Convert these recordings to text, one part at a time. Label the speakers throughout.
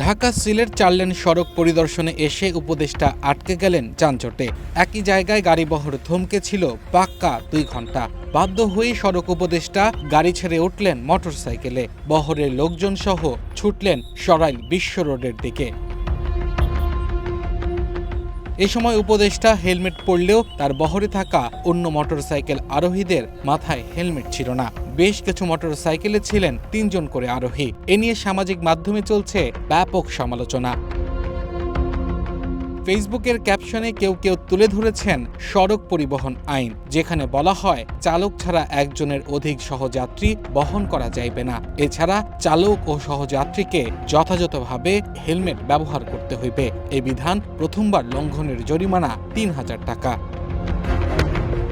Speaker 1: Dhaka Sylhet ৪ lane সড়ক পরিদর্শনে এসে উপদেষ্টা আটকে গেলেন যানজটে। একই জায়গায় গাড়িবহর থমকে ছিল পাক্কা ২ ঘন্টা। বাধ্য হয়ে সড়ক উপদেষ্টা গাড়ি ছেড়ে উঠলেন মোটরসাইকেলে। বহরের লোকজন সহ ছুটলেন সরাইল বিশ্ব রোডের দিকে। এ সময় উপদেষ্টা হেলমেট পরলেও তার বহরে থাকা অন্য মোটরসাইকেল আরোহীদের মাথায় হেলমেট ছিল না। বেশ কিছু মোটরসাইকেলে ছিলেন ৩ জন করে আরোহী। এ নিয়ে সামাজিক মাধ্যমে চলছে ব্যাপক সমালোচনা। ফেসবুকের ক্যাপশনে কেউ তুলে ধরেছেন সড়ক পরিবহন আইন, যেখানে বলা হয় চালক ছাড়া একজনের অধিক সহযাত্রী বহন করা যাইবে না। এছাড়া চালক ও সহযাত্রীকে যথাযথভাবে হেলমেট ব্যবহার করতে হইবে। এই বিধান প্রথমবার লঙ্ঘনের জরিমানা ৩,০০০ টাকা।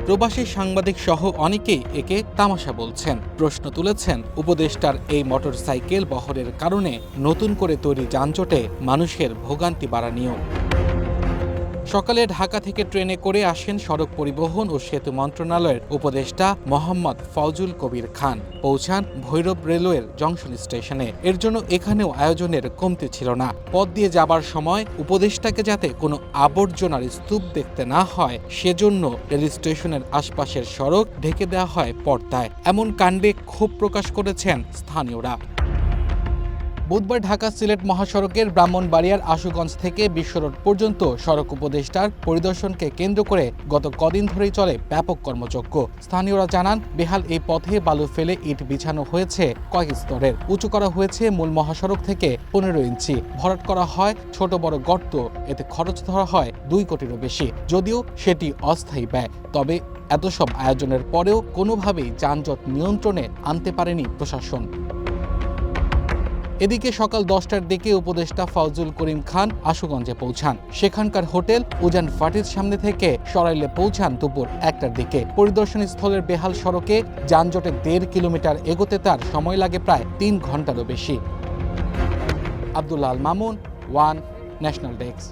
Speaker 1: প্রবাসী সাংবাদিক সহ অনেকেই একে তামাশা বলছেন। প্রশ্ন তুলেছেন উপদেষ্টার এই মোটরসাইকেল বহরের কারণে নতুন করে তৈরি যানজটে মানুষের ভোগান্তি বাড়ানিও। সকালে ঢাকা থেকে ট্রেনে করে আসেন সড়ক পরিবহন ও সেতু মন্ত্রণালয়ের উপদেষ্টা মোহাম্মদ ফজল কবির খান। পৌঁছান ভৈরব রেলওয়ের জংশন স্টেশনে। এর জন্য এখানেও আয়োজনের কমতি ছিল না। পথ দিয়ে যাবার সময় উপদেষ্টাকে যাতে কোনো আবর্জনার স্তূপ দেখতে না হয়, সেজন্য রেল স্টেশনের আশপাশের সড়ক ঢেকে দেওয়া হয় পর্দায়। এমন কাণ্ডে ক্ষোভ প্রকাশ করেছেন স্থানীয়রা। বুধবার ঢাকা সিলেট মহাসড়কের ব্রাহ্মণবাড়িয়ার আশুগঞ্জ থেকে বিশ্ব রোড পর্যন্ত সড়ক উপদেষ্টার পরিদর্শনকে কেন্দ্র করে গত কদিন ধরেই চলে ব্যাপক কর্মযজ্ঞ। স্থানীয়রা জানান, বেহাল এই পথে বালু ফেলে ইট বিছানো হয়েছে কয়েক স্তরের। উঁচু করা হয়েছে মূল মহাসড়ক থেকে ১৫ ইঞ্চি। ভরাট করা হয় ছোট বড় গর্ত। এতে খরচ ধরা হয় ২ কোটিরও বেশি। যদিও সেটি অস্থায়ী ব্যয়। তবে এত সব আয়োজনের পরেও কোনোভাবেই যানজট নিয়ন্ত্রণে আনতে পারেনি প্রশাসন। এদিকে সকাল ১০টার দিকে উপদেষ্টা ফজল করিম খান আশুগঞ্জে পৌঁছান। সেখানকার হোটেল উজান ফাটির সামনে থেকে সরাইলে পৌঁছান দুপুর ১টার দিকে। পরিদর্শনী স্থলের বেহাল সড়কে যানজটে ১.৫ কিলোমিটার এগোতে তার সময় লাগে প্রায় ৩ ঘন্টারও বেশি। Abdullah Al Mamun, one, national desk.